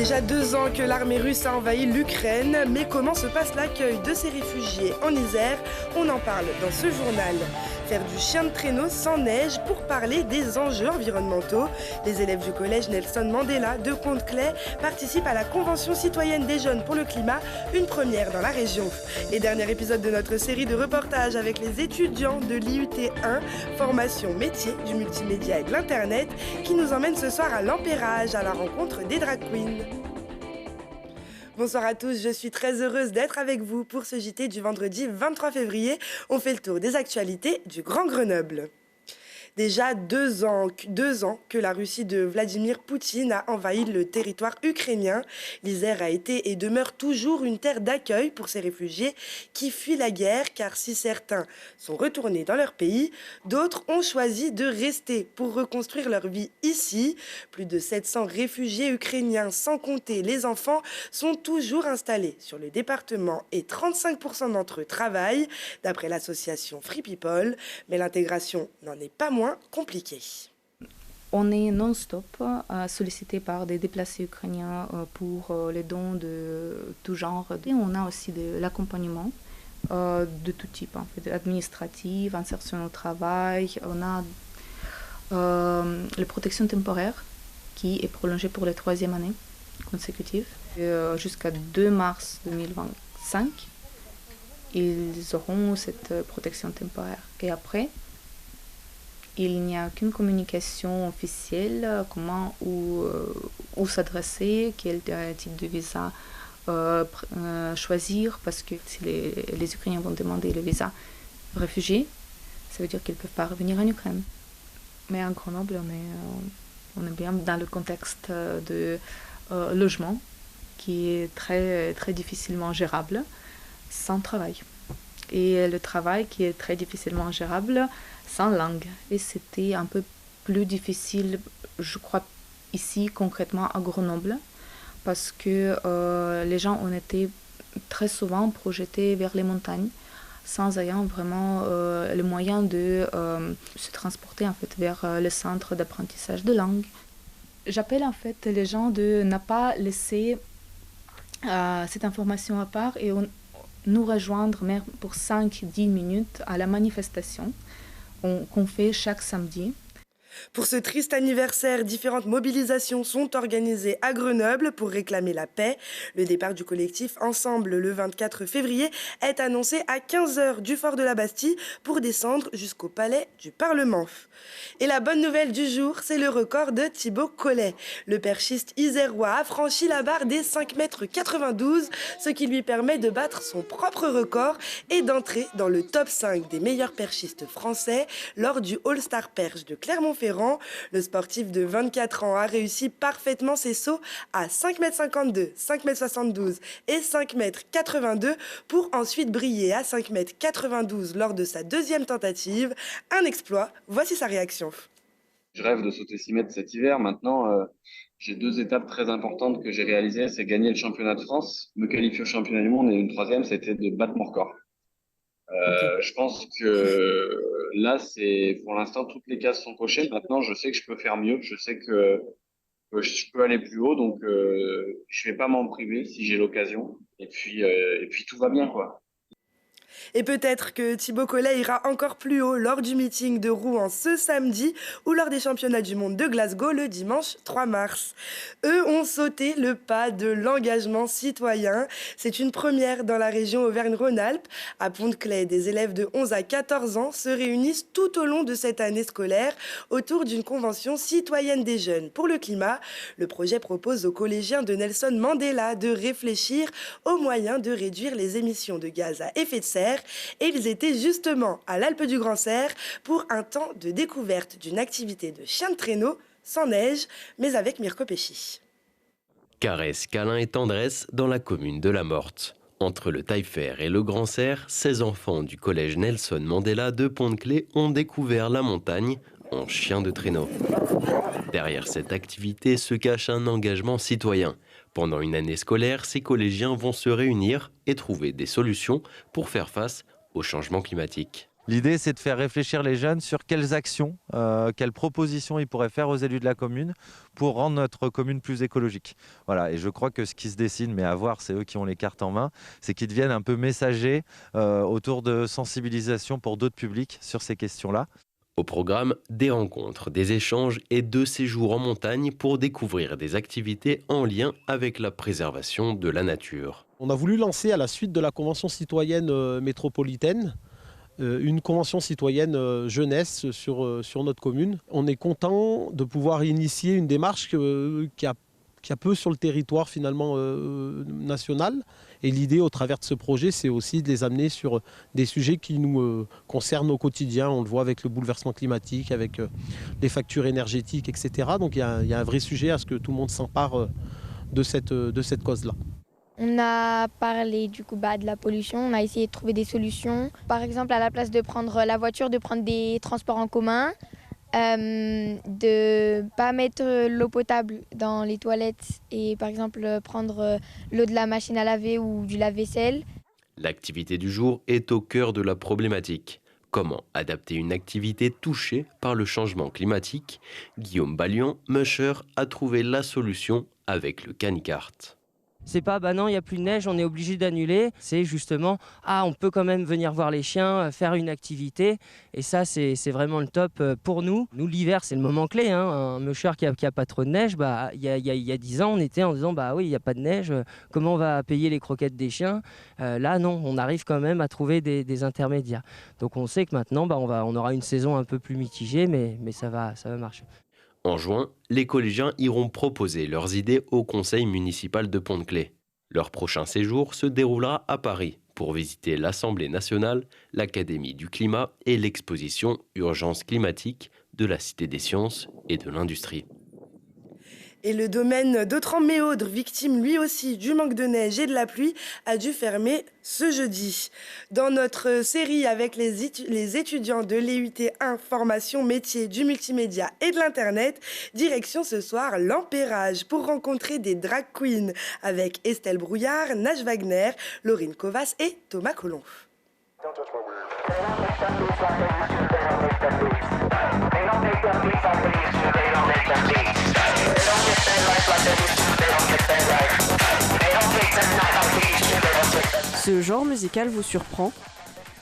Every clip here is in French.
Déjà 2 ans que l'armée russe a envahi l'Ukraine, mais comment se passe l'accueil de ces réfugiés en Isère? On en parle dans ce journal. Faire du chien de traîneau sans neige pour parler des enjeux environnementaux. Les élèves du collège Nelson Mandela de Pont-de-Claix participent à la Convention citoyenne des jeunes pour le climat, une première dans la région. Et dernier épisode de notre série de reportages avec les étudiants de l'IUT 1, formation métier du multimédia et de l'internet, qui nous emmène ce soir à l'Empérage à la rencontre des drag queens. Bonsoir à tous, je suis très heureuse d'être avec vous pour ce JT du vendredi 23 février. On fait le tour des actualités du Grand Grenoble. Déjà 2 ans que la Russie de Vladimir Poutine a envahi le territoire ukrainien. L'Isère a été et demeure toujours une terre d'accueil pour ces réfugiés qui fuient la guerre, car si certains sont retournés dans leur pays, d'autres ont choisi de rester pour reconstruire leur vie ici. Plus de 700 réfugiés ukrainiens, sans compter les enfants, sont toujours installés sur le département et 35% d'entre eux travaillent, d'après l'association Free People. Mais l'intégration n'en est pas moins compliqué. On est non-stop sollicité par des déplacés ukrainiens pour les dons de tout genre. Et on a aussi de l'accompagnement de tout type, en fait, administratif, insertion au travail. On a la protection temporaire qui est prolongée pour la 3e année consécutive. Jusqu'à 2 mars 2025, ils auront cette protection temporaire. Et après, il n'y a qu'une communication officielle, comment où s'adresser, quel type de visa choisir, parce que si les Ukrainiens vont demander le visa réfugié, ça veut dire qu'ils ne peuvent pas revenir en Ukraine. Mais en Grenoble, on est bien dans le contexte de logement qui est très, très difficilement gérable sans travail. Et le travail qui est très difficilement gérable sans langue. Et c'était un peu plus difficile, je crois, ici, concrètement à Grenoble, parce que les gens ont été très souvent projetés vers les montagnes, sans ayant vraiment le moyen de se transporter en fait, vers le centre d'apprentissage de langue. J'appelle en fait les gens de ne pas laisser cette information à part et nous rejoindre même pour 5-10 minutes à la manifestation qu'on fait chaque samedi. Pour ce triste anniversaire, différentes mobilisations sont organisées à Grenoble pour réclamer la paix. Le départ du collectif Ensemble le 24 février est annoncé à 15h du fort de la Bastille pour descendre jusqu'au palais du Parlement. Et la bonne nouvelle du jour, c'est le record de Thibaut Collet. Le perchiste isérois a franchi la barre des 5,92 m, ce qui lui permet de battre son propre record et d'entrer dans le top 5 des meilleurs perchistes français lors du All-Star Perche de Clermont-Ferrand. Le sportif de 24 ans a réussi parfaitement ses sauts à 5,52 m, 5,72 m et 5,82 m pour ensuite briller à 5,92 m lors de sa 2e tentative. Un exploit, voici sa réaction. Je rêve de sauter 6 mètres cet hiver. Maintenant, j'ai 2 étapes très importantes que j'ai réalisées. C'est gagner le championnat de France, me qualifier au championnat du monde et une 3e, c'était de battre mon record. Je pense que là, pour l'instant, toutes les cases sont cochées. Maintenant, je sais que je peux faire mieux. Je sais que je peux aller plus haut. Donc, je vais pas m'en priver si j'ai l'occasion. Et puis tout va bien, quoi. Et peut-être que Thibaut Collet ira encore plus haut lors du meeting de Rouen ce samedi ou lors des championnats du monde de Glasgow le dimanche 3 mars. Eux ont sauté le pas de l'engagement citoyen. C'est une première dans la région Auvergne-Rhône-Alpes. À Pont-de-Claix, des élèves de 11 à 14 ans se réunissent tout au long de cette année scolaire autour d'une convention citoyenne des jeunes pour le climat. Le projet propose aux collégiens de Nelson Mandela de réfléchir aux moyens de réduire les émissions de gaz à effet de serre. Et ils étaient justement à l'Alpe du Grand Serre pour un temps de découverte d'une activité de chien de traîneau sans neige, mais avec Mirko Pesci. Caresses, câlins et tendresse dans la commune de La Morte. Entre le Taillefer et le Grand Serre, 16 enfants du collège Nelson Mandela de Pont-de-Claix ont découvert la montagne en chien de traîneau. Derrière cette activité se cache un engagement citoyen. Pendant une année scolaire, ces collégiens vont se réunir et trouver des solutions pour faire face au changement climatique. L'idée, c'est de faire réfléchir les jeunes sur quelles actions, quelles propositions ils pourraient faire aux élus de la commune pour rendre notre commune plus écologique. Voilà, et je crois que ce qui se dessine, mais à voir, c'est eux qui ont les cartes en main, c'est qu'ils deviennent un peu messagers autour de sensibilisation pour d'autres publics sur ces questions-là. Au programme, des rencontres, des échanges et 2 séjours en montagne pour découvrir des activités en lien avec la préservation de la nature. On a voulu lancer à la suite de la Convention citoyenne métropolitaine une convention citoyenne jeunesse sur notre commune. On est content de pouvoir initier une démarche qui a peu sur le territoire finalement national. Et l'idée au travers de ce projet, c'est aussi de les amener sur des sujets qui nous concernent au quotidien. On le voit avec le bouleversement climatique, avec les factures énergétiques, etc. Donc il y a un vrai sujet à ce que tout le monde s'empare de cette cause-là. On a parlé du coup de la pollution, on a essayé de trouver des solutions. Par exemple, à la place de prendre la voiture, de prendre des transports en commun, de ne pas mettre l'eau potable dans les toilettes et par exemple prendre l'eau de la machine à laver ou du lave-vaisselle. L'activité du jour est au cœur de la problématique. Comment adapter une activité touchée par le changement climatique? Guillaume Ballion, musher, a trouvé la solution avec le canicart. C'est pas non, il n'y a plus de neige, on est obligé d'annuler. C'est justement, on peut quand même venir voir les chiens, faire une activité. Et ça, c'est vraiment le top pour nous. Nous, l'hiver, c'est le moment clé. Un musher qui a pas trop de neige, il y a 10 ans, on était en disant oui, il n'y a pas de neige, comment on va payer les croquettes des chiens? Là, non, on arrive quand même à trouver des intermédiaires. Donc on sait que maintenant, on aura une saison un peu plus mitigée, mais ça va marcher. En juin, les collégiens iront proposer leurs idées au conseil municipal de Pont-de-Claix. Leur prochain séjour se déroulera à Paris pour visiter l'Assemblée nationale, l'Académie du climat et l'exposition Urgence climatique de la Cité des sciences et de l'industrie. Et le domaine d'Autran-Méaudre, victime lui aussi du manque de neige et de la pluie, a dû fermer ce jeudi. Dans notre série avec les étudiants de l'EUT 1 formation métier du multimédia et de l'internet, direction ce soir l'Empérage pour rencontrer des drag queens avec Estelle Brouillard, Naj Wagner, Laurine Kovas et Thomas Colomb. Ce genre musical vous surprend?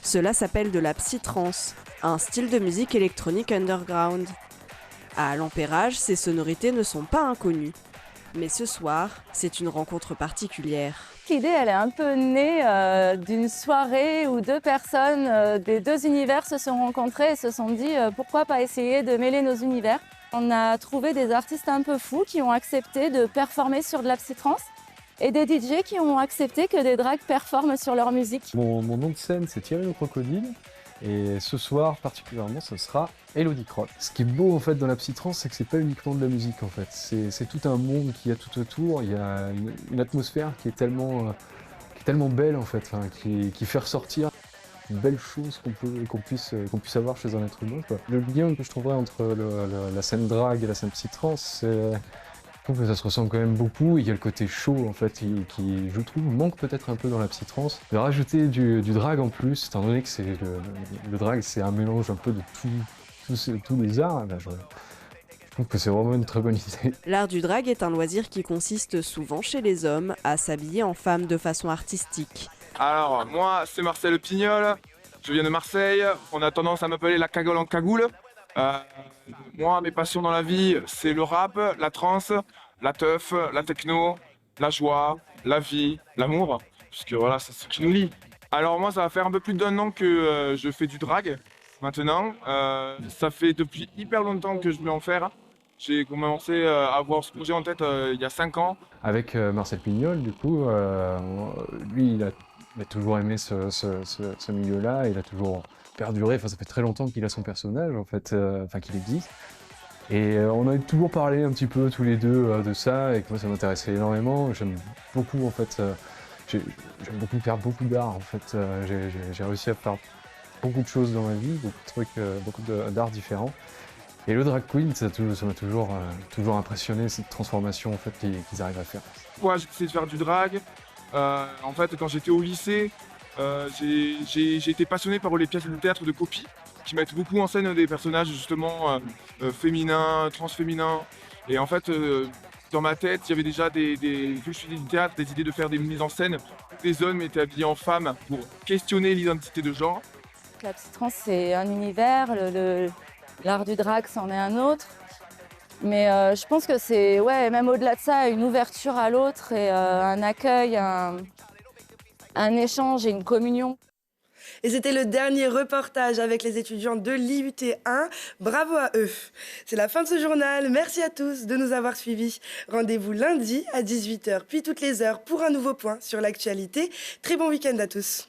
Cela s'appelle de la psytrance, un style de musique électronique underground. À l'Empérage, ces sonorités ne sont pas inconnues. Mais ce soir, c'est une rencontre particulière. L'idée, elle est un peu née d'une soirée où 2 personnes des 2 univers se sont rencontrées et se sont dit pourquoi pas essayer de mêler nos univers. On a trouvé des artistes un peu fous qui ont accepté de performer sur de la psytrance et des DJ qui ont accepté que des drags performent sur leur musique. Mon nom de scène, c'est Thierry le Crocodile. Et ce soir, particulièrement, ce sera Elodie Croc. Ce qui est beau en fait dans la psytrance, c'est que c'est pas uniquement de la musique en fait. C'est tout un monde qu'il y a tout autour. Il y a une atmosphère qui est tellement belle en fait, qui fait ressortir une belle chose qu'on puisse avoir chez un être humain, quoi. Le lien que je trouverais entre la scène drag et la scène psytrance, je trouve que ça se ressemble quand même beaucoup. Il y a le côté chaud en fait qui je trouve manque peut-être un peu dans la psytrance. De rajouter du drag en plus, étant donné que le drag c'est un mélange un peu de tous les arts, je trouve que c'est vraiment une très bonne idée. L'art du drag est un loisir qui consiste souvent chez les hommes à s'habiller en femme de façon artistique. Alors moi c'est Marcel Pignol, je viens de Marseille, on a tendance à m'appeler la cagole en cagoule. Moi mes passions dans la vie c'est le rap, la trance, la teuf, la techno, la joie, la vie, l'amour, puisque voilà c'est ce qui nous lie. Alors moi ça va faire un peu plus d'1 an que je fais du drag maintenant, ça fait depuis hyper longtemps que je voulais en faire. J'ai commencé à avoir ce projet en tête il y a 5 ans. Avec Marcel Pignol du coup, lui il a toujours aimé ce milieu-là, il a toujours perduré, ça fait très longtemps qu'il a son personnage en fait, qu'il existe. Et on a toujours parlé un petit peu tous les deux de ça et que moi ça m'intéressait énormément. J'aime beaucoup en fait, j'aime beaucoup faire beaucoup d'art en fait. J'ai réussi à faire beaucoup de choses dans ma vie, beaucoup de trucs, beaucoup d'art différents. Et le drag queen, ça m'a toujours impressionné cette transformation en fait qu'ils arrivent à faire. Moi j'ai essayé de faire du drag. En fait quand j'étais au lycée, J'ai été passionné par les pièces de théâtre de copie, qui mettent beaucoup en scène des personnages justement féminins, transféminins. Et en fait, dans ma tête, il y avait déjà vu que je faisais du théâtre, des idées de faire des mises en scène où des hommes étaient habillés en femmes pour questionner l'identité de genre. La psytrance, c'est un univers, l'art du drag, c'en est un autre. Mais je pense que c'est, même au-delà de ça, une ouverture à l'autre et un accueil, un échange et une communion. Et c'était le dernier reportage avec les étudiants de l'IUT1. Bravo à eux. C'est la fin de ce journal. Merci à tous de nous avoir suivis. Rendez-vous lundi à 18h, puis toutes les heures pour un nouveau point sur l'actualité. Très bon week-end à tous.